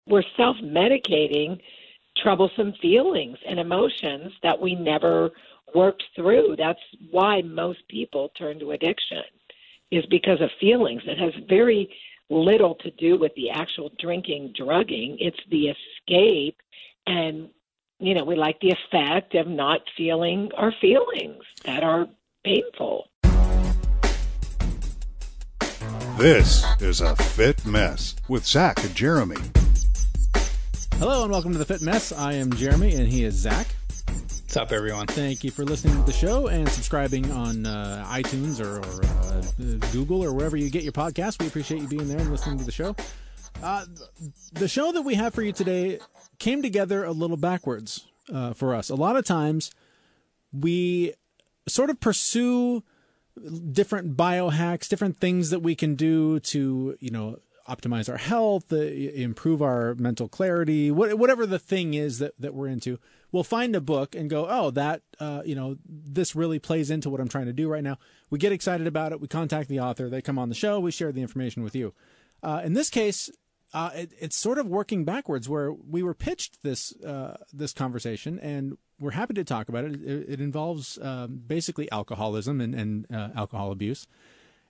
we're self-medicating troublesome feelings and emotions that we never worked through. That's why most people turn to addiction, is because of feelings. It has very little to do with the actual drinking, drugging. It's the escape, and, you know, we like the effect of not feeling our feelings that are painful. This is A Fit Mess with Zach and Jeremy. Hello and welcome to The Fit Mess. I am Jeremy and he is Zach. What's up, everyone? Thank you for listening to the show and subscribing on iTunes or Google or wherever you get your podcasts. We appreciate you being there and listening to the show. The show that we have for you today came together a little backwards for us. A lot of times we sort of pursue different biohacks, different things that we can do to, you know, optimize our health, improve our mental clarity, whatever the thing is that we're into. We'll find a book and go, oh, that, this really plays into what I'm trying to do right now. We get excited about it. We contact the author. They come on the show. We share the information with you. In this case, it's sort of working backwards, where we were pitched this conversation, and we're happy to talk about it. It involves basically alcoholism and alcohol abuse.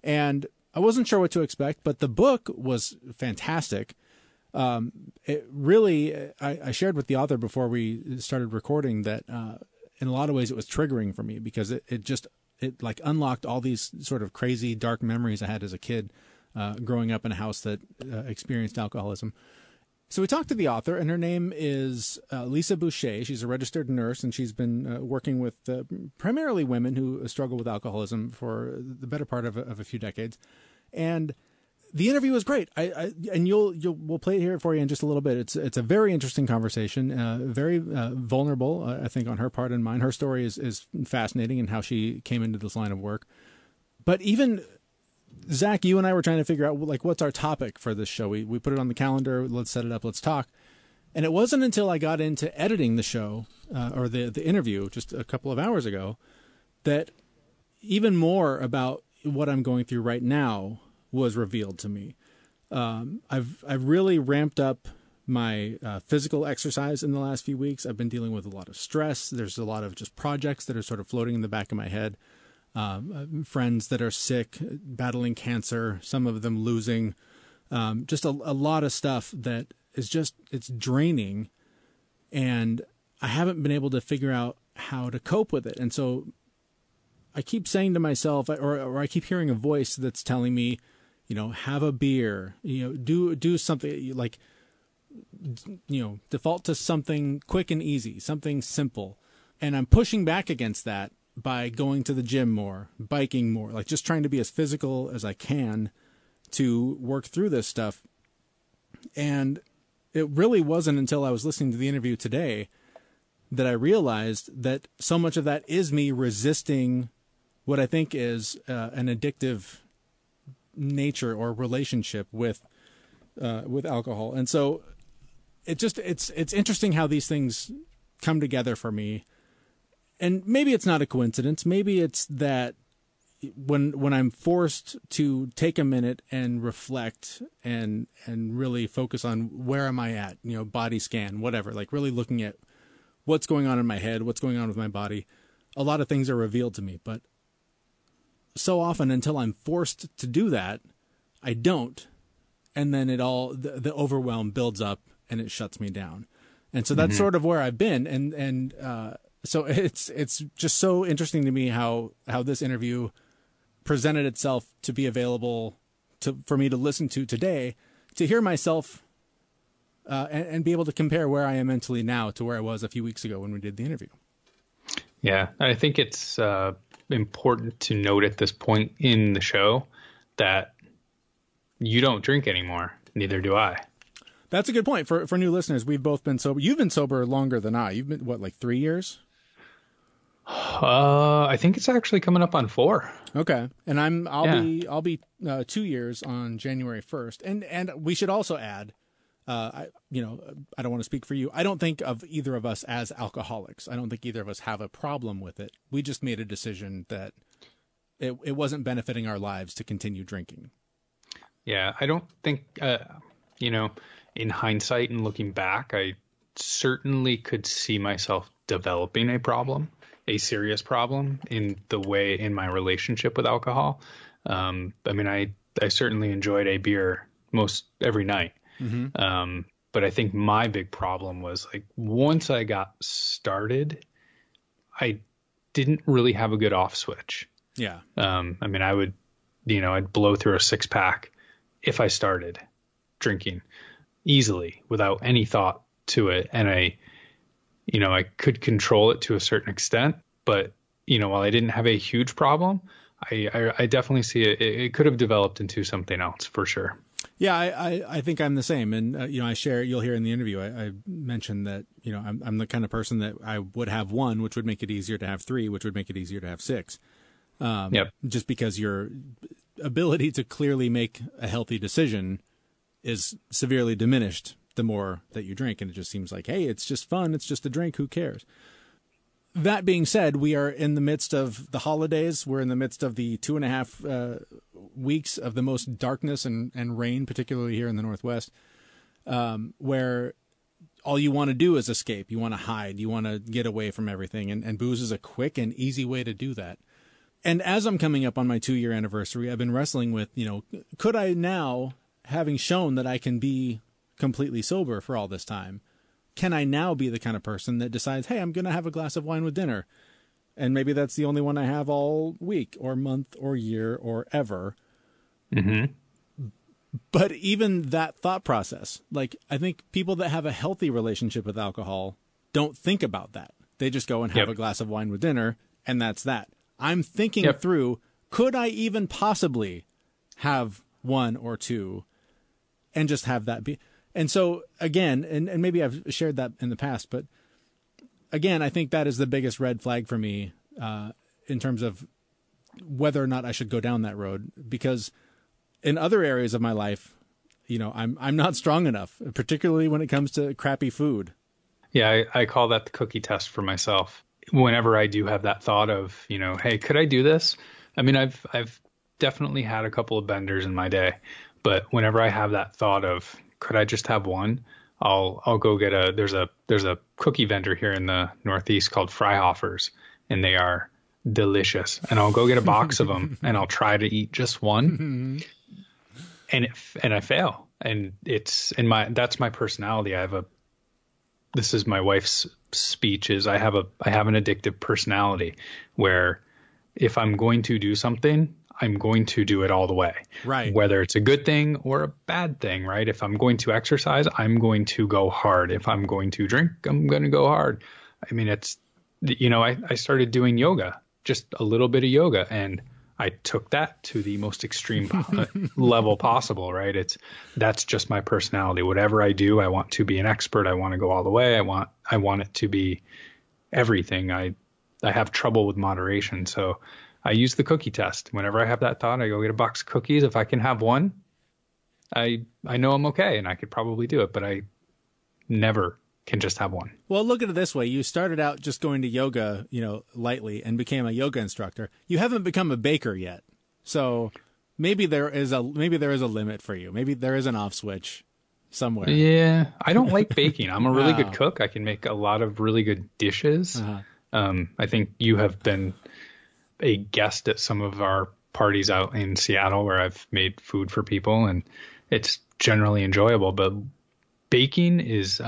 And I wasn't sure what to expect, but the book was fantastic. It really, I shared with the author before we started recording that in a lot of ways it was triggering for me, because it like unlocked all these sort of crazy dark memories I had as a kid growing up in a house that experienced alcoholism. So we talked to the author, and her name is Lisa Boucher. She's a registered nurse, and she's been working with primarily women who struggle with alcoholism for the better part of a few decades. And the interview was great. We'll play it here for you in just a little bit. It's a very interesting conversation, very vulnerable, I think, on her part and mine. Her story is fascinating, and how she came into this line of work. But even Zach, you and I were trying to figure out, like, what's our topic for this show. We put it on the calendar. Let's set it up. Let's talk. And it wasn't until I got into editing the show or the interview just a couple of hours ago that even more about what I'm going through right now was revealed to me. I've really ramped up my physical exercise in the last few weeks. I've been dealing with a lot of stress. There's a lot of just projects that are sort of floating in the back of my head. Friends that are sick, battling cancer, some of them losing, just a lot of stuff that is just, it's draining. And I haven't been able to figure out how to cope with it. And so I keep saying to myself, or I keep hearing a voice that's telling me, you know, have a beer, you know, do something like, you know, default to something quick and easy, something simple. And I'm pushing back against that by going to the gym more, biking more, like just trying to be as physical as I can to work through this stuff. And it really wasn't until I was listening to the interview today that I realized that so much of that is me resisting what I think is an addictive nature or relationship with alcohol. And so it's interesting how these things come together for me. And maybe it's not a coincidence. Maybe it's that when I'm forced to take a minute and reflect and really focus on where am I at, you know, body scan, whatever, like really looking at what's going on in my head, what's going on with my body, a lot of things are revealed to me. But so often until I'm forced to do that, I don't. And then the overwhelm builds up and it shuts me down. And so that's sort of where I've been. And so it's just so interesting to me how this interview presented itself to be available for me to listen to today, to hear myself and be able to compare where I am mentally now to where I was a few weeks ago when we did the interview. Yeah, I think it's important to note at this point in the show that you don't drink anymore. Neither do I. That's a good point for new listeners. We've both been sober. You've been sober longer than I. You've been, what, like 3 years? I think it's actually coming up on 4. Okay. And I'll be 2 years on January 1st. And we should also add, I don't want to speak for you. I don't think of either of us as alcoholics. I don't think either of us have a problem with it. We just made a decision that it wasn't benefiting our lives to continue drinking. Yeah. I don't think, in hindsight and looking back, I certainly could see myself developing a problem, a serious problem in my relationship with alcohol. I mean, I certainly enjoyed a beer most every night. Mm-hmm. But I think my big problem was like once I got started, I didn't really have a good off switch. Yeah. I mean, I'd blow through a 6-pack if I started drinking easily without any thought to it. And I could control it to a certain extent, but while I didn't have a huge problem, I definitely see it could have developed into something else for sure. Yeah, I think I'm the same. And, I share, you'll hear in the interview, I mentioned that, I'm the kind of person that I would have 1, which would make it easier to have 3, which would make it easier to have 6. Yep. Just because your ability to clearly make a healthy decision is severely diminished the more that you drink. And it just seems like, hey, it's just fun. It's just a drink. Who cares? That being said, we are in the midst of the holidays. We're in the midst of the 2.5 weeks of the most darkness and rain, particularly here in the Northwest, where all you want to do is escape. You want to hide. You want to get away from everything. And booze is a quick and easy way to do that. And as I'm coming up on my 2-year anniversary, I've been wrestling with, could I now, having shown that I can be completely sober for all this time, can I now be the kind of person that decides, hey, I'm going to have a glass of wine with dinner, and maybe that's the only one I have all week or month or year or ever. Mm-hmm. But even that thought process, like I think people that have a healthy relationship with alcohol don't think about that. They just go and have a glass of wine with dinner, and that's that. I'm thinking through, could I even possibly have 1 or 2 and just have that be? And so, again, and maybe I've shared that in the past, but again, I think that is the biggest red flag for me in terms of whether or not I should go down that road. Because in other areas of my life, I'm not strong enough, particularly when it comes to crappy food. Yeah, I call that the cookie test for myself. Whenever I do have that thought of, hey, could I do this? I mean, I've definitely had a couple of benders in my day, but whenever I have that thought of, could I just have 1? I'll go get there's a cookie vendor here in the Northeast called Freihofer's, and they are delicious. And I'll go get a box of them and I'll try to eat just 1. And I fail. And that's my personality. This is my wife's speech is I have an addictive personality where if I'm going to do something, I'm going to do it all the way. Right. Whether it's a good thing or a bad thing, right? If I'm going to exercise, I'm going to go hard. If I'm going to drink, I'm going to go hard. I mean, I started doing yoga, just a little bit of yoga, and I took that to the most extreme level possible, right? That's just my personality. Whatever I do, I want to be an expert. I want to go all the way. I want it to be everything. I have trouble with moderation. So I use the cookie test. Whenever I have that thought, I go get a box of cookies. If I can have 1, I know I'm okay, and I could probably do it, but I never can just have 1. Well, look at it this way. You started out just going to yoga, lightly and became a yoga instructor. You haven't become a baker yet. So maybe there is a limit for you. Maybe there is an off switch somewhere. Yeah. I don't like baking. I'm a really good cook. I can make a lot of really good dishes. Uh-huh. I think you have been a guest at some of our parties out in Seattle where I've made food for people, and it's generally enjoyable, but baking is,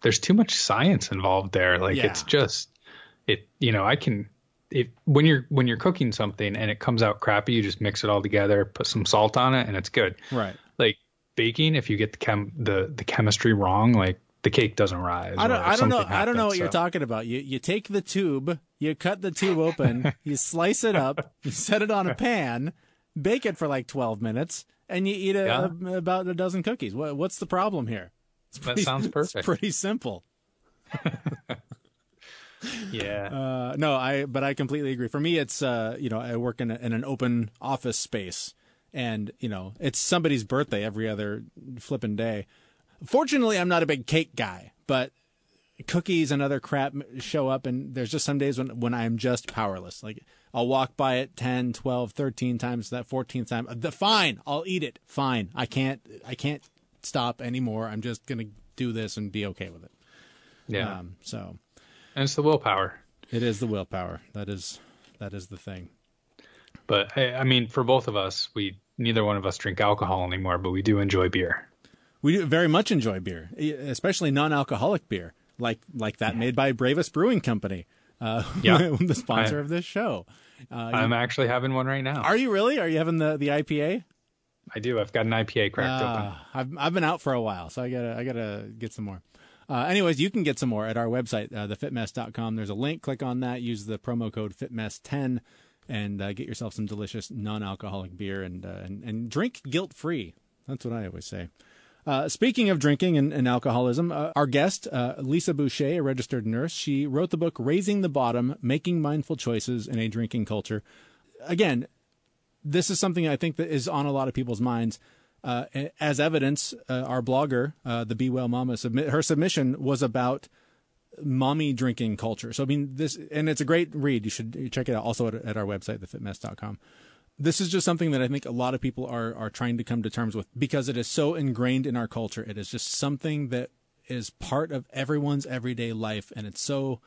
there's too much science involved there. Like it's just, when you're cooking something and it comes out crappy, you just mix it all together, put some salt on it, and it's good. Right. Like baking, if you get the chemistry wrong, like the cake doesn't rise. I don't know what you're talking about. You take the tube, you cut the tube open, you slice it up, you set it on a pan, bake it for like 12 minutes, and you eat about a dozen cookies. What's the problem here? That sounds perfect. It's pretty simple. Yeah. But I completely agree. For me, it's, I work in an open office space, and, it's somebody's birthday every other flipping day. Fortunately, I'm not a big cake guy, but cookies and other crap show up, and there's just some days when I'm just powerless. Like I'll walk by it 10, 12, 13 times, that 14th time. Fine, I'll eat it. Fine. I can't stop anymore. I'm just going to do this and be okay with it. Yeah. And it's the willpower. It is the willpower. That is the thing. But I mean, for both of us, neither one of us drink alcohol anymore, but we do enjoy beer. We do very much enjoy beer, especially non-alcoholic beer, like that made by Bravest Brewing Company, the sponsor of this show. I'm actually having one right now. Are you really? Are you having the IPA? I do. I've got an IPA cracked open. I've been out for a while, so I gotta get some more. Anyways, you can get some more at our website, thefitmess.com. There's a link. Click on that. Use the promo code FitMess10 and get yourself some delicious non-alcoholic beer and drink guilt-free. That's what I always say. Speaking of drinking and alcoholism, our guest, Lisa Boucher, a registered nurse, she wrote the book Raising the Bottom, Making Mindful Choices in a Drinking Culture. Again, this is something I think that is on a lot of people's minds. As evidence, our blogger, the Be Well Mama, her submission was about mommy drinking culture. So, I mean, and it's a great read. You should check it out also at our website, thefitmess.com. This is just something that I think a lot of people are trying to come to terms with because it is so ingrained in our culture. It is just something that is part of everyone's everyday life, and it's so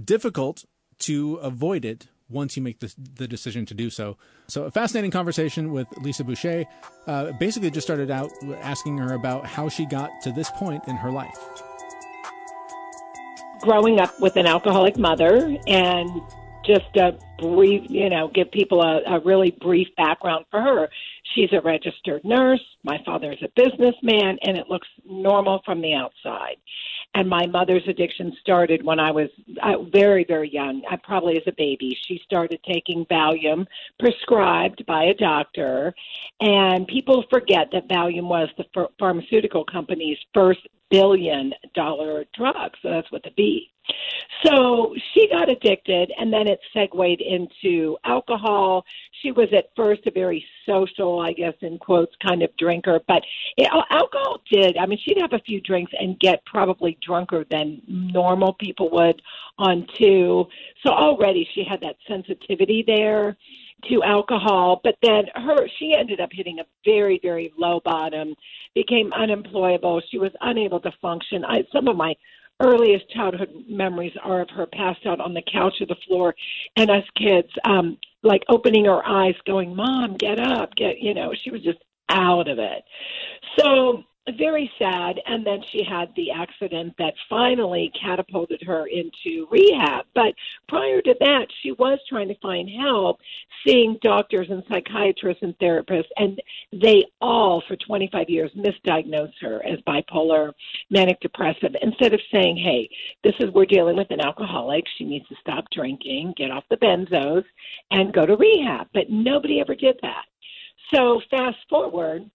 difficult to avoid it once you make the decision to do so. So a fascinating conversation with Lisa Boucher. Basically just started out asking her about how she got to this point in her life. Growing up with an alcoholic mother, and just a brief, give people a really brief background for her. She's a registered nurse. My father is a businessman, and it looks normal from the outside. And my mother's addiction started when I was very, very young, probably as a baby. She started taking Valium prescribed by a doctor. And people forget that Valium was the pharmaceutical company's first billion-dollar drug. So that's with a B. So she got addicted, and then it segued into alcohol. She was at first a very social, I guess, in quotes, kind of drinker. But alcohol she'd have a few drinks and get probably drunker than normal people would on two. So already she had that sensitivity there to alcohol. But then she ended up hitting a very, very low bottom, became unemployable. She was unable to function. Some of my earliest childhood memories are of her passed out on the couch or the floor, and us kids like opening her eyes going, "Mom, get up, she was just out of it. So very sad. And then she had the accident that finally catapulted her into rehab. But prior to that, she was trying to find help, seeing doctors and psychiatrists and therapists, and they all, for 25 years, misdiagnosed her as bipolar, manic depressive, instead of saying, hey, we're dealing with an alcoholic. She needs to stop drinking, get off the benzos, and go to rehab. But nobody ever did that. So fast forward,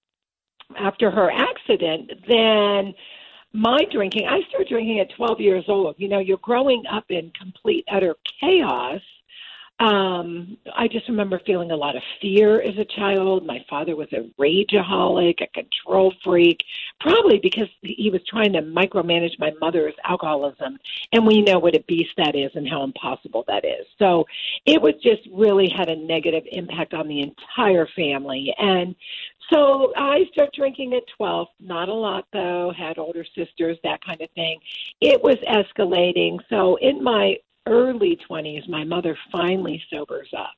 after her accident, then my drinking, I started drinking at 12 years old. You're growing up in complete, utter chaos. I just remember feeling a lot of fear as a child. My father was a rageaholic, a control freak, probably because he was trying to micromanage my mother's alcoholism. And we know what a beast that is and how impossible that is. So it was just really had a negative impact on the entire family. And so I started drinking at 12, not a lot though, had older sisters, that kind of thing. It was escalating. So in my early 20s, my mother finally sobers up.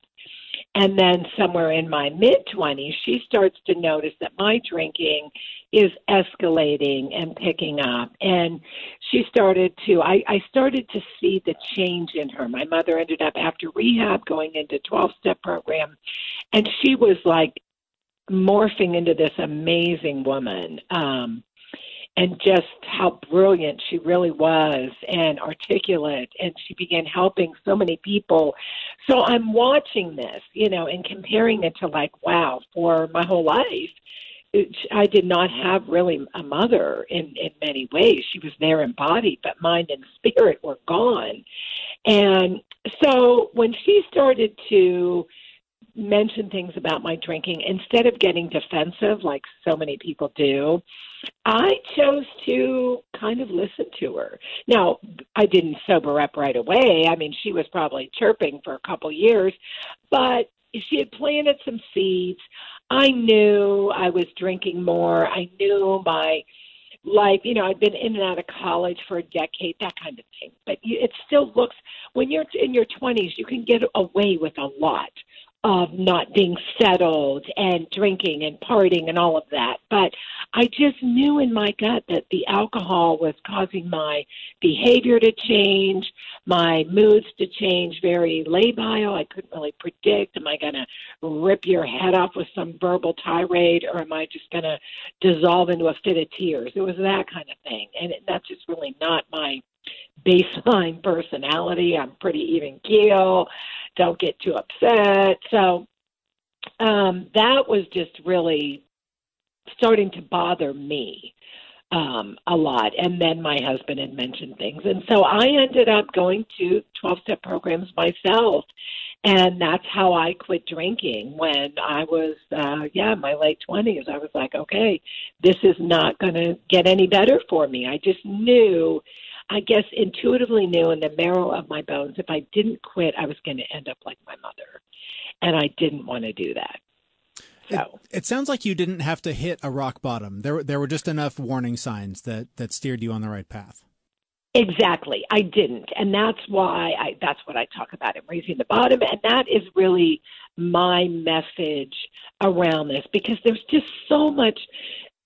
And then somewhere in my mid-20s, she starts to notice that my drinking is escalating and picking up. And she started to, I started to see the change in her. My mother ended up, after rehab, going into 12-step program. And she was like morphing into this amazing woman. And just how brilliant she really was and articulate. And she began helping so many people. So I'm watching this, and comparing it to like, wow, for my whole life, I did not have really a mother in many ways. She was there in body, but mind and spirit were gone. And so when she started to mention things about my drinking, instead of getting defensive like so many people do, I chose to kind of listen to her. Now, I didn't sober up right away. I mean, she was probably chirping for a couple years, but she had planted some seeds. I knew I was drinking more. I knew my life, I'd been in and out of college for a decade, that kind of thing. But it still looks, when you're in your 20s, you can get away with a lot of not being settled and drinking and partying and all of that. But I just knew in my gut that the alcohol was causing my behavior to change, my moods to change very labile. I couldn't really predict, am I going to rip your head off with some verbal tirade, or am I just going to dissolve into a fit of tears? It was that kind of thing. And that's just really not my baseline personality. I'm pretty even keel, don't get too upset. So that was just really starting to bother me a lot. And then my husband had mentioned things. And so I ended up going to 12-step programs myself. And that's how I quit drinking when I was, in my late 20s. I was like, okay, this is not going to get any better for me. I just knew, I guess intuitively knew in the marrow of my bones, if I didn't quit, I was going to end up like my mother. And I didn't want to do that. So it sounds like you didn't have to hit a rock bottom. There were just enough warning signs that steered you on the right path. Exactly. I didn't. And that's why that's what I talk about in Raising the Bottom. And that is really my message around this, because there's just so much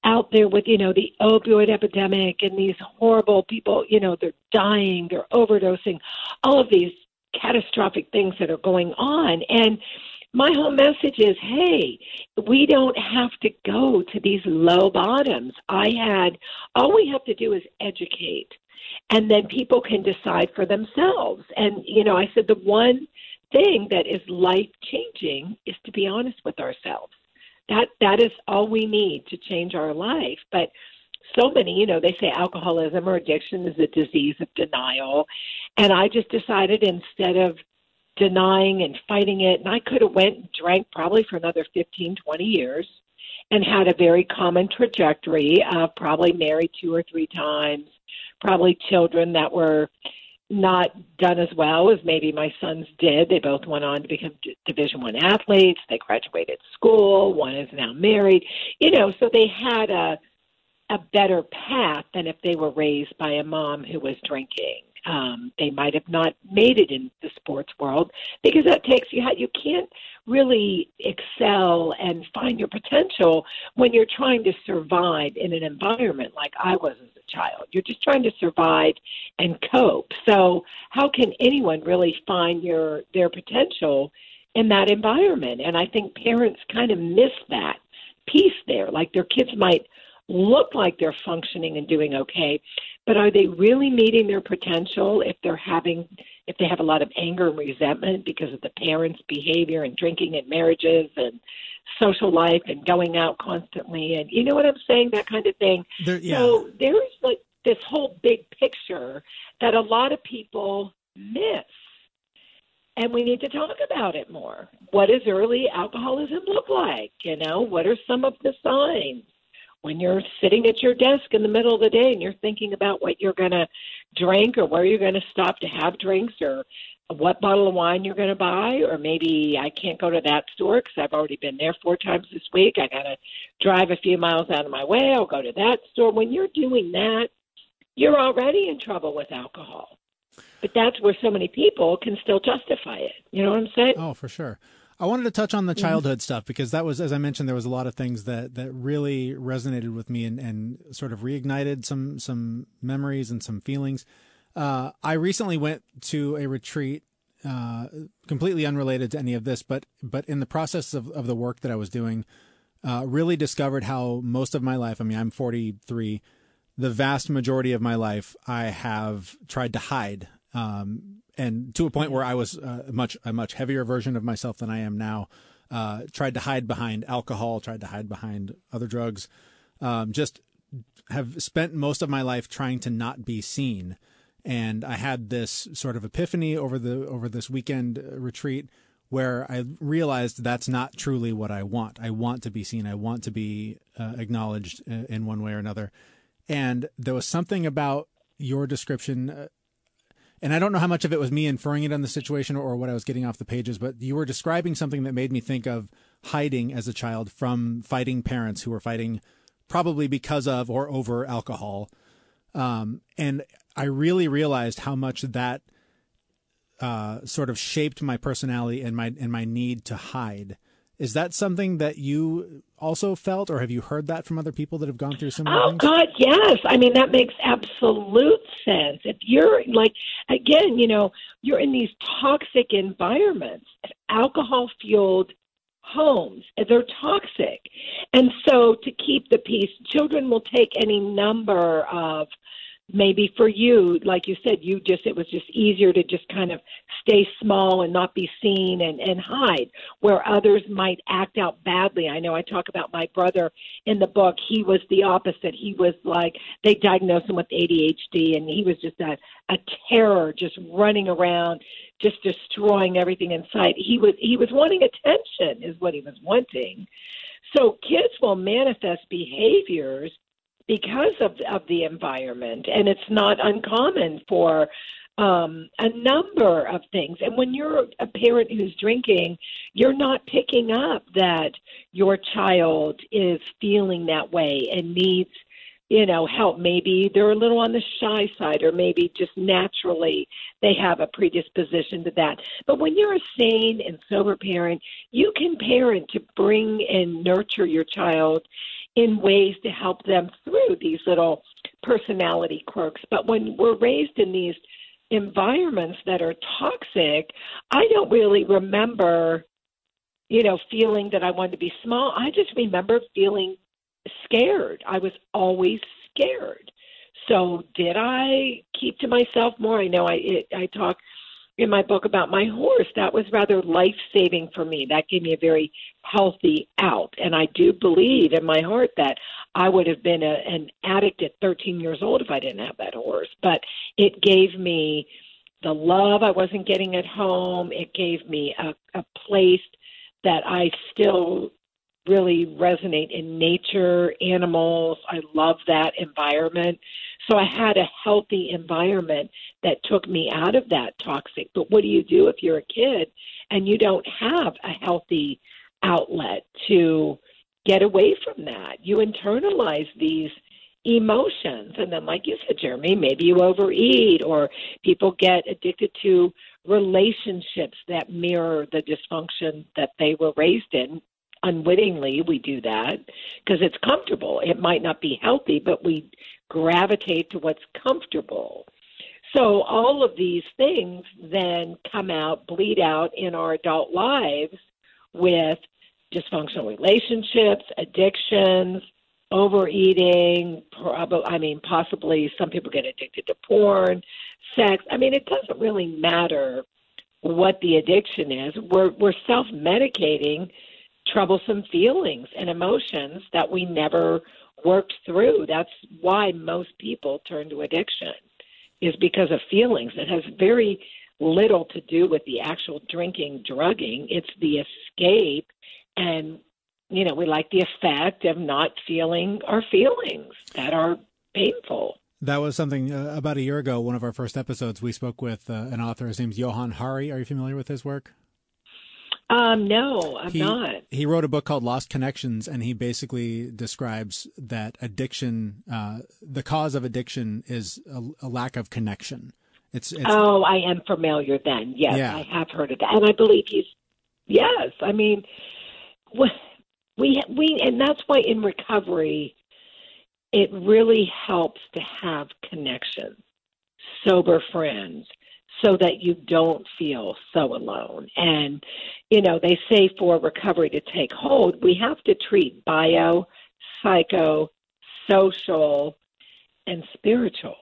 out there with, the opioid epidemic and these horrible people, they're dying, they're overdosing, all of these catastrophic things that are going on. And my whole message is, hey, we don't have to go to these low bottoms. All we have to do is educate, and then people can decide for themselves. And, I said the one thing that is life-changing is to be honest with ourselves. That is all we need to change our life. But so many, they say alcoholism or addiction is a disease of denial. And I just decided, instead of denying and fighting it, and I could have went and drank probably for another 15, 20 years and had a very common trajectory, probably married 2 or 3 times, probably children that were not done as well as maybe my sons did. They both went on to become Division I athletes. They graduated school. One is now married. So they had a better path than if they were raised by a mom who was drinking. They might have not made it in the sports world, because that takes you can't really excel and find your potential when you're trying to survive in an environment like I was as a child. You're just trying to survive and cope. So how can anyone really find their potential in that environment? And I think parents kind of miss that piece there. Like, their kids might look like they're functioning and doing okay, but are they really meeting their potential if they have a lot of anger and resentment because of the parents' behavior and drinking and marriages and social life and going out constantly? And you know what I'm saying? That kind of thing. So there's like this whole big picture that a lot of people miss. And we need to talk about it more. What does early alcoholism look like? What are some of the signs? When you're sitting at your desk in the middle of the day and you're thinking about what you're going to drink, or where you're going to stop to have drinks, or what bottle of wine you're going to buy, or maybe I can't go to that store because I've already been there 4 times this week. I got to drive a few miles out of my way. I'll go to that store. When you're doing that, you're already in trouble with alcohol. But that's where so many people can still justify it. You know what I'm saying? Oh, for sure. I wanted to touch on the childhood stuff, because that was, as I mentioned, there was a lot of things that really resonated with me and sort of reignited some memories and some feelings. I recently went to a retreat, completely unrelated to any of this, but in the process of the work that I was doing, really discovered how most of my life, I'm 43, the vast majority of my life I have tried to hide. And to a point where I was a much heavier version of myself than I am now, tried to hide behind alcohol, tried to hide behind other drugs, just have spent most of my life trying to not be seen. And I had this sort of epiphany over this weekend retreat where I realized that's not truly what I want. I want to be seen. I want to be acknowledged in one way or another. And there was something about your description. and I don't know how much of it was me inferring it on the situation or what I was getting off the pages, but you were describing something that made me think of hiding as a child from fighting parents who were fighting probably because of or over alcohol. And I really realized how much that sort of shaped my personality and my need to hide. Is that something that you also felt, or have you heard that from other people that have gone through similar things? Oh, God, yes. I mean, that makes absolute sense. If you're like, again, you're in these toxic environments, alcohol-fueled homes, they're toxic. And so to keep the peace, children will take any number of, maybe for you, like you said, it was just easier to just kind of stay small and not be seen and hide, where others might act out badly. I know I talk about my brother in the book. He was the opposite. He was like, they diagnosed him with ADHD, and he was just a terror, just running around, just destroying everything in sight. He was wanting attention is what he was wanting. So kids will manifest behaviors because of the environment, and it's not uncommon for a number of things. And when you're a parent who's drinking, you're not picking up that your child is feeling that way and needs, help. Maybe they're a little on the shy side, or maybe just naturally they have a predisposition to that. But when you're a sane and sober parent, you can parent to bring and nurture your child in ways to help them through these little personality quirks. But when we're raised in these environments that are toxic, I don't really remember, feeling that I wanted to be small. I just remember feeling scared. I was always scared. So did I keep to myself more? I know I talk in my book about my horse. That was rather life-saving for me. That gave me a very healthy out. And I do believe in my heart that I would have been an addict at 13 years old if I didn't have that horse. But it gave me the love I wasn't getting at home. It gave me a place that I still really resonate in nature, animals. I love that environment. So I had a healthy environment that took me out of that toxic. But what do you do if you're a kid and you don't have a healthy outlet to get away from that? You internalize these emotions. And then, like you said, Jeremy, maybe you overeat, or people get addicted to relationships that mirror the dysfunction that they were raised in. Unwittingly, we do that because it's comfortable. It might not be healthy, but we gravitate to what's comfortable. So all of these things then come out, bleed out in our adult lives with dysfunctional relationships, addictions, overeating, possibly some people get addicted to porn, sex. It doesn't really matter what the addiction is. We're self-medicating troublesome feelings and emotions that we never worked through. That's why most people turn to addiction, is because of feelings. It has very little to do with the actual drinking, drugging. It's the escape, and, we like the effect of not feeling our feelings that are painful. That was something about a year ago, one of our first episodes, we spoke with an author. His name's Johan Hari. Are you familiar with his work? No, I'm not. He wrote a book called Lost Connections, and he basically describes that addiction, the cause of addiction is a lack of connection. It's I am familiar then. Yes, yeah. I have heard of that. And I believe yes. And that's why in recovery, it really helps to have connection, sober friends, so that you don't feel so alone. And, they say for recovery to take hold, we have to treat bio, psycho, social, and spiritual.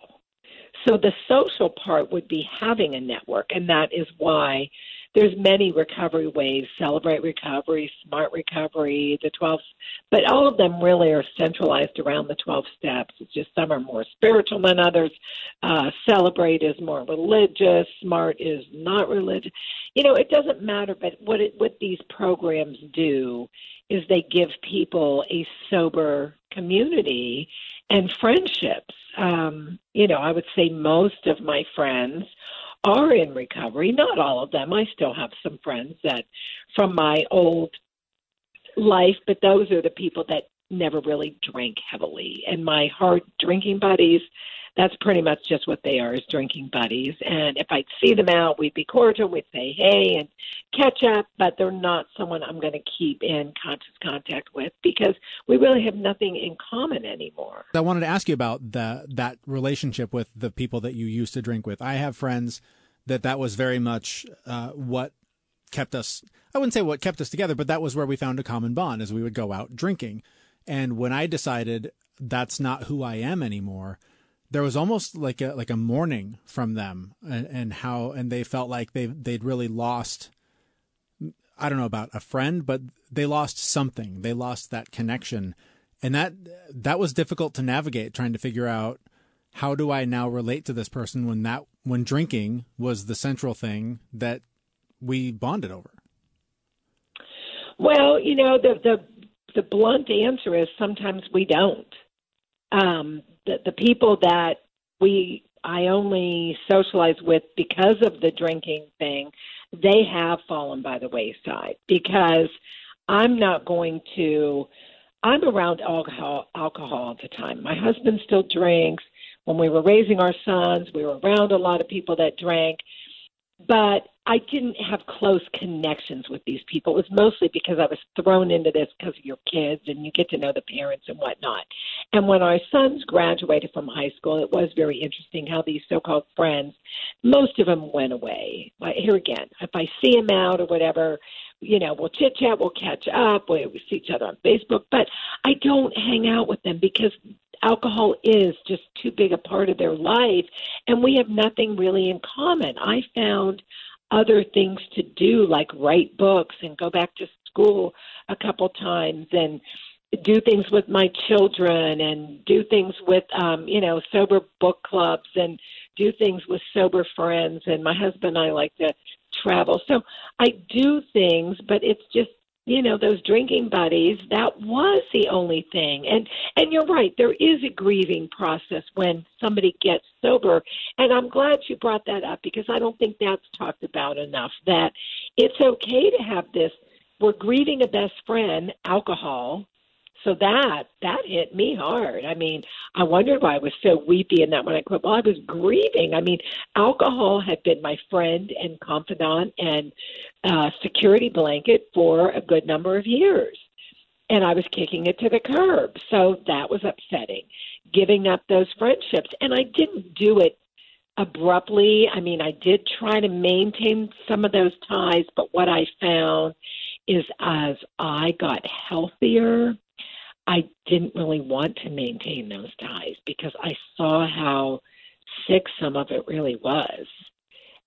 So the social part would be having a network, and that is why there's many recovery ways: Celebrate Recovery, Smart Recovery, the 12, but all of them really are centralized around the 12 steps. It's just some are more spiritual than others. Celebrate is more religious. Smart is not religious. It doesn't matter, but what these programs do is they give people a sober community and friendships. I would say most of my friends are in recovery. Not all of them. I still have some friends that from my old life, but those are the people that never really drank heavily. And my hard drinking buddies, that's pretty much just what they are, is drinking buddies. And if I'd see them out, we'd be cordial, we'd say hey and catch up, but they're not someone I'm going to keep in conscious contact with because we really have nothing in common anymore. I wanted to ask you about that relationship with the people that you used to drink with. I have friends that was very much what kept us, I wouldn't say what kept us together, but that was where we found a common bond as we would go out drinking. And when I decided that's not who I am anymore, there was almost like a mourning from them and they felt like they'd really lost, I don't know about a friend, but they lost something. They lost that connection. And that was difficult to navigate, trying to figure out how do I now relate to this person when drinking was the central thing that we bonded over. Well, the blunt answer is sometimes we don't. The people that I only socialize with because of the drinking thing, they have fallen by the wayside because I'm around alcohol all the time. My husband still drinks. When we were raising our sons, we were around a lot of people that drank. But I didn't have close connections with these people. It was mostly because I was thrown into this because of your kids and you get to know the parents and whatnot. And when our sons graduated from high school, it was very interesting how these so-called friends, most of them went away. But here again, if I see them out or whatever, we'll chit-chat, we'll catch up, we see each other on Facebook. But I don't hang out with them because alcohol is just too big a part of their life, and we have nothing really in common. I found other things to do, like write books and go back to school a couple times and do things with my children and do things with, sober book clubs and do things with sober friends. And my husband and I like to travel. So I do things, but it's just, those drinking buddies, that was the only thing. And you're right, there is a grieving process when somebody gets sober. And I'm glad you brought that up because I don't think that's talked about enough, that it's okay to have this. We're grieving a best friend, alcohol. So that hit me hard. I mean, I wondered why I was so weepy in that when I quit. Well, I was grieving. I mean, alcohol had been my friend and confidant and security blanket for a good number of years. And I was kicking it to the curb. So that was upsetting, giving up those friendships. And I didn't do it abruptly. I mean, I did try to maintain some of those ties, but what I found is as I got healthier, I didn't really want to maintain those ties because I saw how sick some of it really was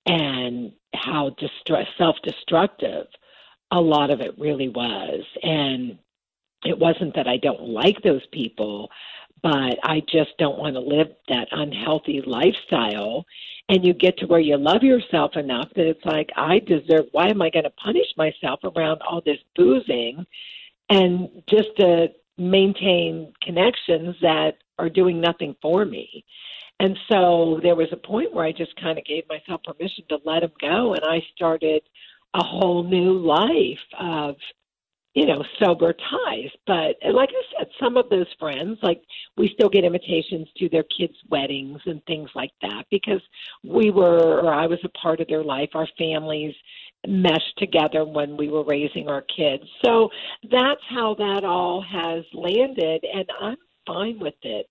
and how self-destructive a lot of it really was. And it wasn't that I don't like those people, but I just don't want to live that unhealthy lifestyle. And you get to where you love yourself enough that it's like, why am I going to punish myself around all this boozing and just to maintain connections that are doing nothing for me? And so there was a point where I just kind of gave myself permission to let them go, and I started a whole new life of, sober ties. But like I said, some of those friends, like we still get invitations to their kids' weddings and things like that because I was a part of their life. Our families meshed together when we were raising our kids. So that's how that all has landed, and I'm fine with it.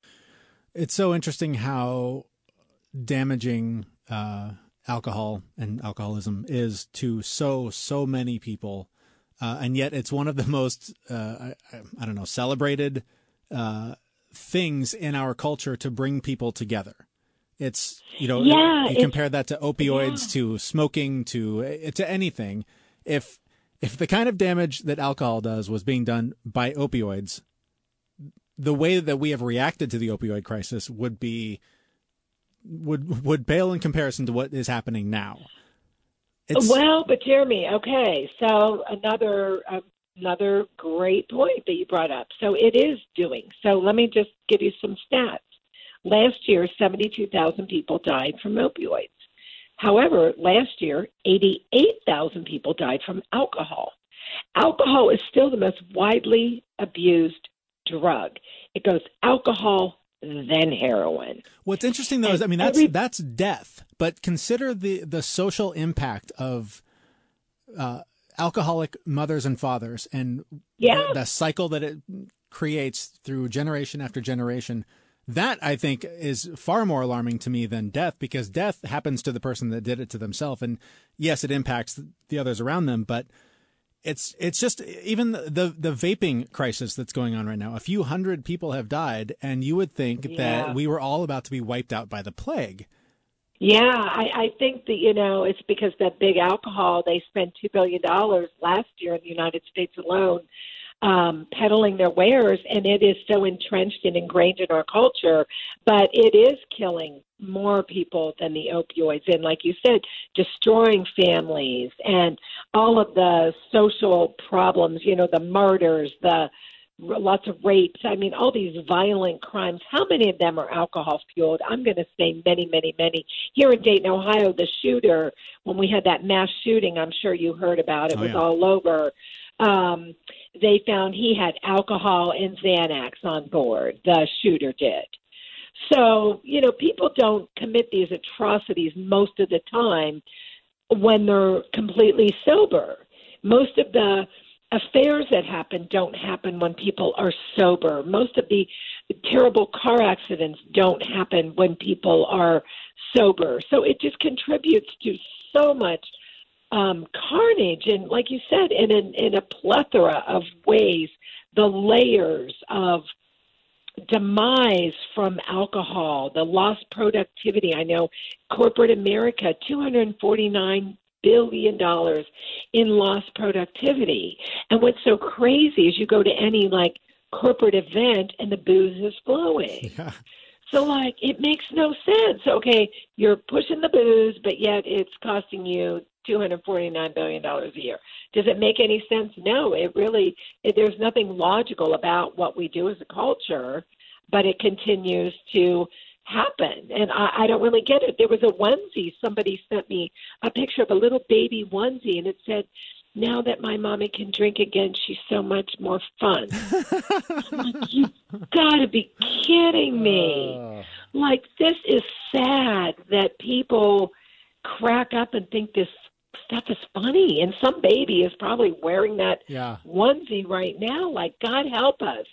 It's so interesting how damaging alcohol and alcoholism is to so many people. And yet it's one of the most, celebrated things in our culture to bring people together. It's, you compare that to opioids, to smoking, to anything. If the kind of damage that alcohol does was being done by opioids, the way that we have reacted to the opioid crisis would pale in comparison to what is happening now. Well, but Jeremy, okay, so another great point that you brought up. So it is doing. So let me just give you some stats. Last year, 72,000 people died from opioids. However, last year, 88,000 people died from alcohol. Alcohol is still the most widely abused drug. It goes alcohol, then heroin. What's interesting, though, is, I mean, that's death. But consider the social impact of alcoholic mothers and fathers and the cycle that it creates through generation after generation. That, I think, is far more alarming to me than death, because death happens to the person that did it to themselves. And yes, it impacts the others around them, but it's just even the vaping crisis that's going on right now. A few hundred people have died, and you would think that we were all about to be wiped out by the plague. Yeah, I think that, it's because that big alcohol, they spent $2 billion last year in the United States alone peddling their wares, and it is so entrenched and ingrained in our culture, but it is killing more people than the opioids. And like you said, destroying families and all of the social problems, the murders, lots of rapes. I mean, all these violent crimes. How many of them are alcohol fueled? I'm going to say many, many, many. Here in Dayton, Ohio, the shooter, when we had that mass shooting, I'm sure you heard about it, was all over. They found he had alcohol and Xanax on board. The shooter did. So, people don't commit these atrocities most of the time when they're completely sober. Most of the affairs that happen don't happen when people are sober. Most of the terrible car accidents don't happen when people are sober. So it just contributes to so much carnage. And like you said, in a plethora of ways, the layers of demise from alcohol, the lost productivity. I know corporate America, $249 billion in lost productivity. And what's so crazy is you go to any corporate event and the booze is flowing. Yeah. So it makes no sense. Okay, you're pushing the booze, but yet it's costing you $249 billion a year. Does it make any sense? No, there's nothing logical about what we do as a culture, but it continues to happen. And I don't really get it. There was a onesie. Somebody sent me a picture of a little baby onesie, and it said, "Now that my mommy can drink again, she's so much more fun." I'm like, you gotta be kidding me. This is sad that people crack up and think this stuff is funny. And some baby is probably wearing that onesie right now. God help us.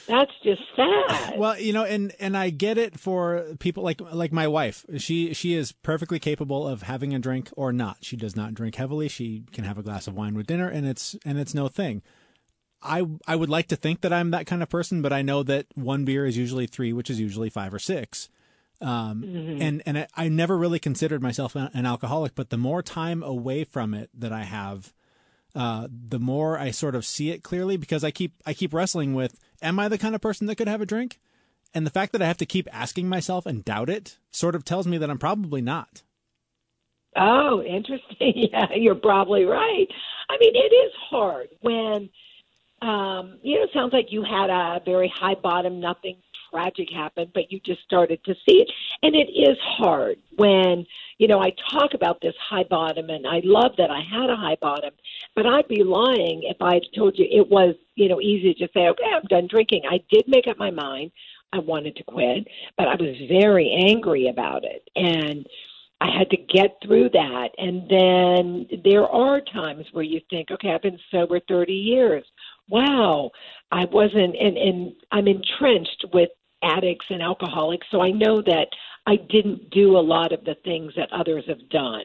That's just sad. Well, and I get it for people like my wife. She is perfectly capable of having a drink or not. She does not drink heavily. She can have a glass of wine with dinner, and it's no thing. I would like to think that I'm that kind of person, but I know that one beer is usually 3, which is usually 5 or 6. And I never really considered myself an alcoholic, but the more time away from it that I have, the more I sort of see it clearly, because I keep wrestling with, am I the kind of person that could have a drink? And the fact that I have to keep asking myself and doubt it sort of tells me that I'm probably not. Oh, interesting. Yeah, you're probably right. I mean, it is hard when, it sounds like you had a very high bottom, nothing tragic happened, but you just started to see it. And it is hard when, I talk about this high bottom, and I love that I had a high bottom, but I'd be lying if I told you it was, easy to say, okay, I'm done drinking. I did make up my mind. I wanted to quit, but I was very angry about it. And I had to get through that. And then there are times where you think, okay, I've been sober 30 years. Wow, I wasn't, and I'm entrenched with addicts and alcoholics, so I know that I didn't do a lot of the things that others have done.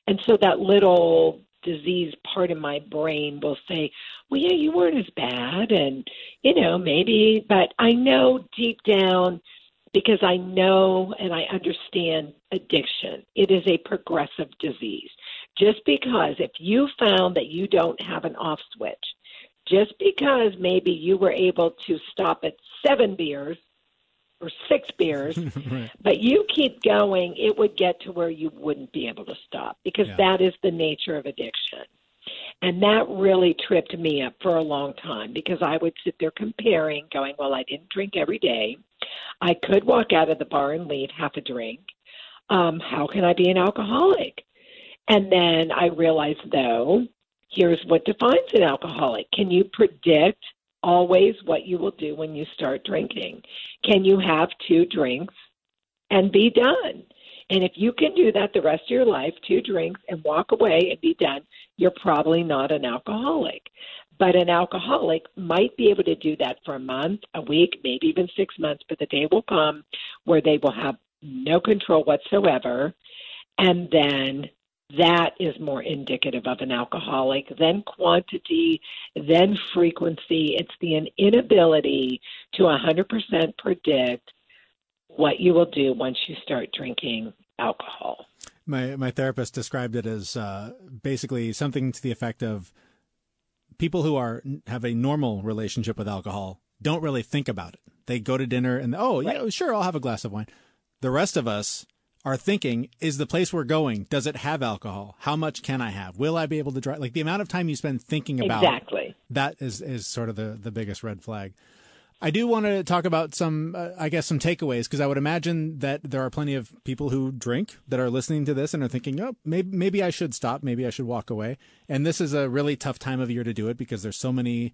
And so that little diseased part of my brain will say, well, yeah, you weren't as bad, and, maybe, but I know deep down, because I know and I understand addiction, it is a progressive disease. Just because if you found that you don't have an off switch, just because maybe you were able to stop at 7 beers or 6 beers, right, but you keep going, it would get to where you wouldn't be able to stop, because that is the nature of addiction. And that really tripped me up for a long time, because I would sit there comparing, going, well, I didn't drink every day. I could walk out of the bar and leave half a drink. How can I be an alcoholic? And then I realized, though, here's what defines an alcoholic. Can you predict always what you will do when you start drinking? Can you have 2 drinks and be done? And if you can do that the rest of your life, 2 drinks and walk away and be done, you're probably not an alcoholic. But an alcoholic might be able to do that for a month, a week, maybe even 6 months, but the day will come where they will have no control whatsoever. And then that is more indicative of an alcoholic than quantity, than frequency. It's the inability to 100% predict what you will do once you start drinking alcohol. My therapist described it as basically something to the effect of people who have a normal relationship with alcohol don't really think about it. They go to dinner and, yeah, sure, I'll have a glass of wine. The rest of us are thinking, is the place we're going, does it have alcohol? How much can I have? Will I be able to drive? Like the amount of time you spend thinking about that is sort of the biggest red flag. I do want to talk about some takeaways, because I would imagine that there are plenty of people who drink that are listening to this and are thinking, oh, maybe I should stop. Maybe I should walk away. And this is a really tough time of year to do it because there's so many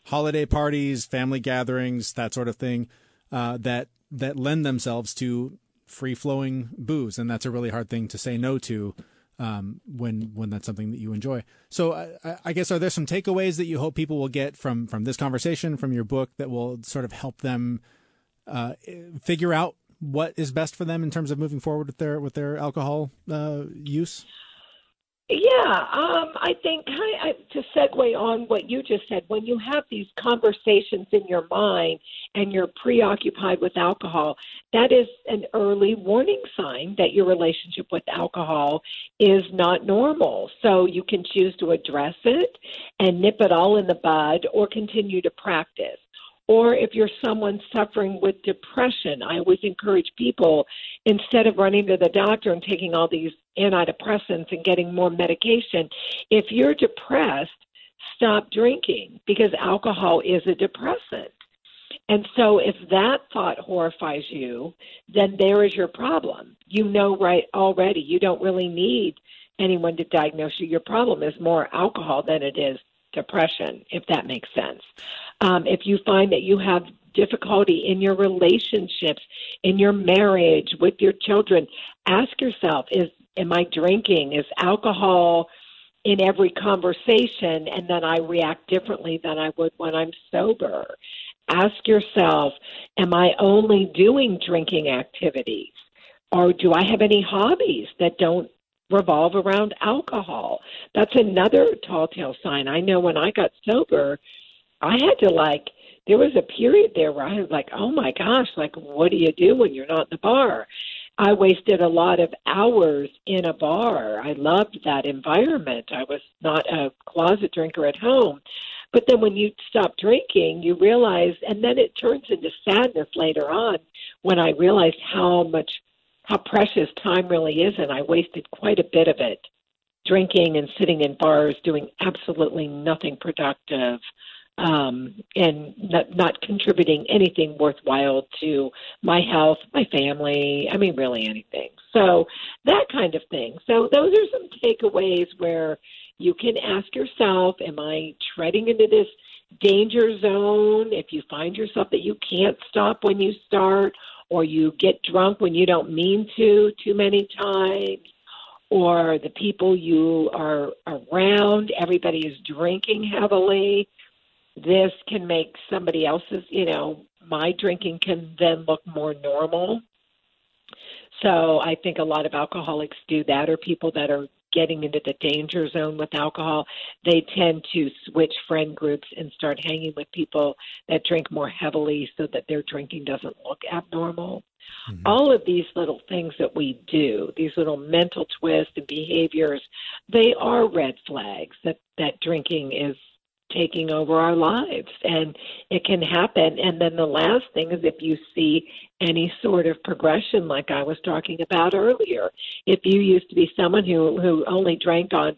holiday parties, family gatherings, that sort of thing, that lend themselves to free-flowing booze. And that's a really hard thing to say no to when that's something that you enjoy. So I guess, are there some takeaways that you hope people will get from this conversation, from your book, that will sort of help them figure out what is best for them in terms of moving forward with their alcohol use? Yeah, I think to segue on what you just said, when you have these conversations in your mind and you're preoccupied with alcohol, that is an early warning sign that your relationship with alcohol is not normal. So you can choose to address it and nip it all in the bud, or continue to practice. Or if you're someone suffering with depression, I always encourage people, instead of running to the doctor and taking all these antidepressants and getting more medication, if you're depressed, stop drinking, because alcohol is a depressant. And so if that thought horrifies you, then there is your problem. You know right already. You don't really need anyone to diagnose you. Your problem is more alcohol than it is depression, if that makes sense. If you find that you have difficulty in your relationships, in your marriage, with your children, ask yourself, am I drinking? Is alcohol in every conversation, and then I react differently than I would when I'm sober? Ask yourself, am I only doing drinking activities? Or do I have any hobbies that don't revolve around alcohol? That's another tall tale sign. I know when I got sober, I had to there was a period there where I was like, oh my gosh, what do you do when you're not in the bar? I wasted a lot of hours in a bar. I loved that environment. I was not a closet drinker at home. But then when you stop drinking, you realize, and then it turns into sadness later on, when I realized how precious time really is, and I wasted quite a bit of it drinking and sitting in bars doing absolutely nothing productive, and not contributing anything worthwhile to my health, my family, really anything. So that kind of thing. So those are some takeaways where you can ask yourself, am I treading into this danger zone? If you find yourself that you can't stop when you start, or you get drunk when you don't mean to too many times, or the people you are around, everybody is drinking heavily, this can make somebody else's, my drinking can then look more normal. So I think a lot of alcoholics do that, or people that are getting into the danger zone with alcohol. They tend to switch friend groups and start hanging with people that drink more heavily so that their drinking doesn't look abnormal. Mm-hmm. All of these little things that we do, these little mental twists and behaviors, they are red flags that drinking is taking over our lives, and it can happen. And then the last thing is, if you see any sort of progression, like I was talking about earlier, if you used to be someone who only drank on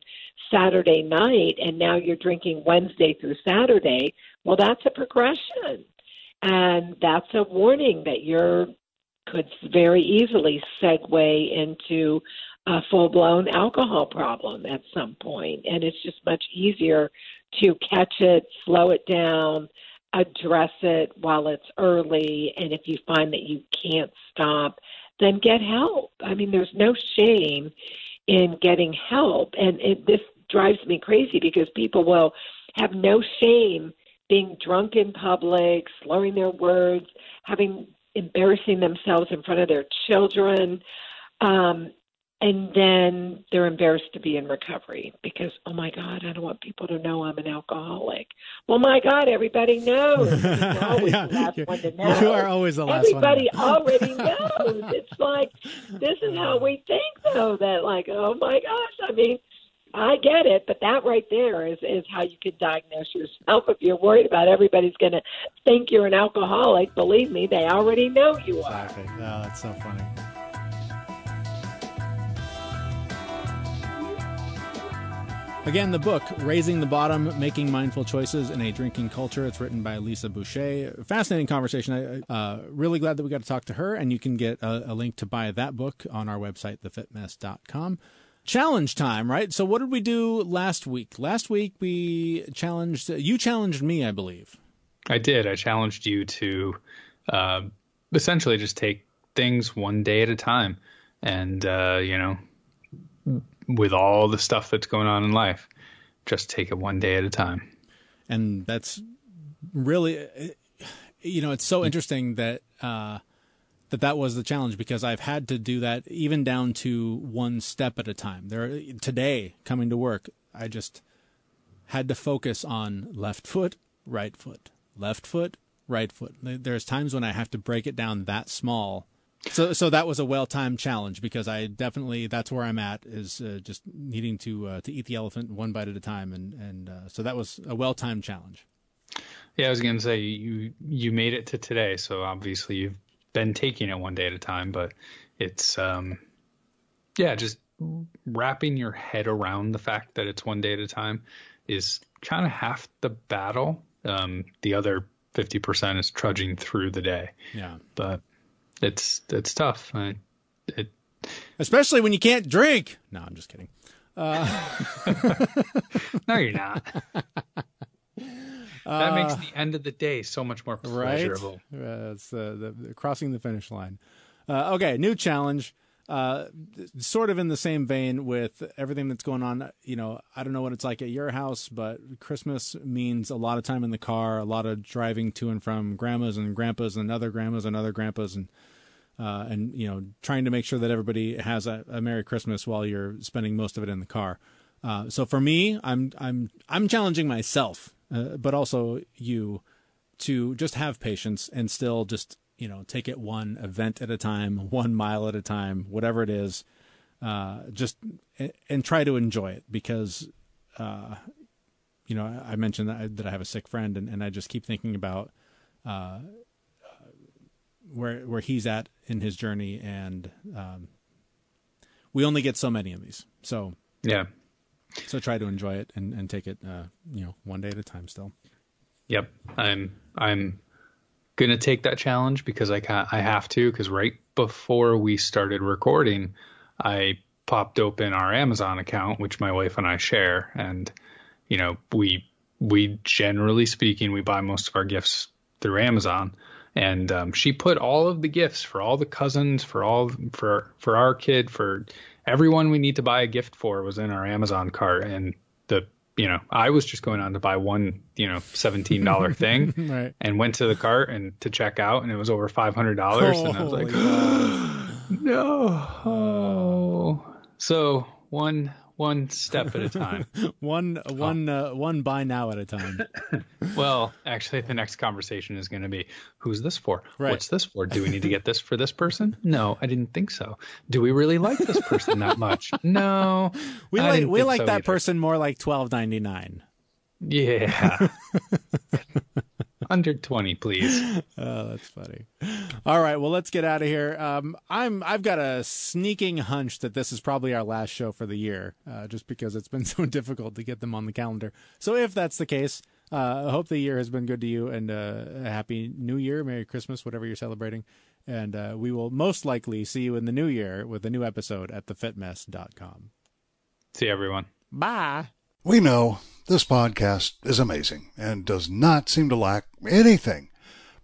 Saturday night and now you're drinking Wednesday through Saturday, well, that's a progression, and that's a warning that could very easily segue into a full-blown alcohol problem at some point. And it's just much easier to catch it, slow it down, address it while it's early. And if you find that you can't stop, then get help. I mean, there's no shame in getting help. And this drives me crazy because people will have no shame being drunk in public, slurring their words, embarrassing themselves in front of their children. And then they're embarrassed to be in recovery because, oh, my God, I don't want people to know I'm an alcoholic. Well, my God, everybody knows. You're always the last one to know. You are always the last Everybody one. already knows. It's like, this is how we think, though, that like, oh, my gosh, I mean, I get it, but that right there is how you can diagnose yourself. If you're worried about everybody's going to think you're an alcoholic, believe me, they already know you are. Exactly. Oh, that's so funny. Again, the book, Raising the Bottom, Making Mindful Choices in a Drinking Culture. It's written by Lisa Boucher. Fascinating conversation. Really glad that we got to talk to her, and you can get a link to buy that book on our website, thefitmess.com. Challenge time, right? So what did we do last week? Last week you challenged me, I believe. I did. I challenged you to essentially just take things one day at a time. And, with all the stuff that's going on in life, just take it one day at a time. And that's really, it's so interesting that that was the challenge, because I've had to do that even down to one step at a time. Today, coming to work, I just had to focus on left foot, right foot, left foot, right foot. There's times when I have to break it down that small. So that was a well-timed challenge, because that's where I'm at, is just needing to eat the elephant one bite at a time. And so that was a well-timed challenge. Yeah, I was going to say, you made it to today. So obviously you've been taking it one day at a time, but it's, just wrapping your head around the fact that it's one day at a time is kind of half the battle. The other 50% is trudging through the day. Yeah. But it's tough. Especially when you can't drink. No, I'm just kidding. No, you're not. That makes the end of the day so much more pleasurable. Right? It's the crossing the finish line. Okay, new challenge. Sort of in the same vein with everything that's going on. I don't know what it's like at your house, but Christmas means a lot of time in the car, a lot of driving to and from grandmas and grandpas and other grandmas and other grandpas, and trying to make sure that everybody has a Merry Christmas while you're spending most of it in the car. So for me, I'm challenging myself, but also you, to just have patience and still just take it one event at a time, 1 mile at a time, whatever it is, and try to enjoy it, because, I mentioned that I have a sick friend, and I just keep thinking about where he's at in his journey, and we only get so many of these. So yeah. So try to enjoy it and take it, one day at a time still. Yep. I'm going to take that challenge because I have to, because right before we started recording, I popped open our Amazon account, which my wife and I share. And, we generally speaking, we buy most of our gifts through Amazon. And she put all of the gifts for all the cousins, for our kid, for everyone we need to buy a gift for was in our Amazon cart. And I was just going on to buy one, $17 thing, right, and went to the cart and to check out, and it was over $500. And I was like, no. So one step at a time. one buy now at a time. Well, actually, the next conversation is going to be, who's this for? Right. What's this for? Do we need to get this for this person? No, I didn't think so. Do we really like this person that much? No, we like that person more like $12.99. Yeah. Under 20, please. Oh, that's funny. All right, well, let's get out of here. I've got a sneaking hunch that this is probably our last show for the year, just because it's been so difficult to get them on the calendar. So if that's the case, I hope the year has been good to you, and a happy New Year, Merry Christmas, whatever you're celebrating. And we will most likely see you in the new year with a new episode at thefitmess.com. See everyone. Bye. We know this podcast is amazing and does not seem to lack anything,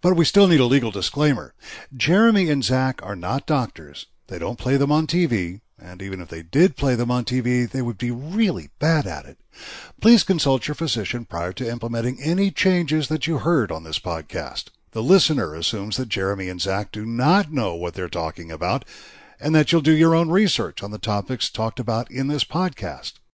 but we still need a legal disclaimer. Jeremy and Zach are not doctors. They don't play them on TV, and even if they did play them on TV, they would be really bad at it. Please consult your physician prior to implementing any changes that you heard on this podcast. The listener assumes that Jeremy and Zach do not know what they're talking about, and that you'll do your own research on the topics talked about in this podcast.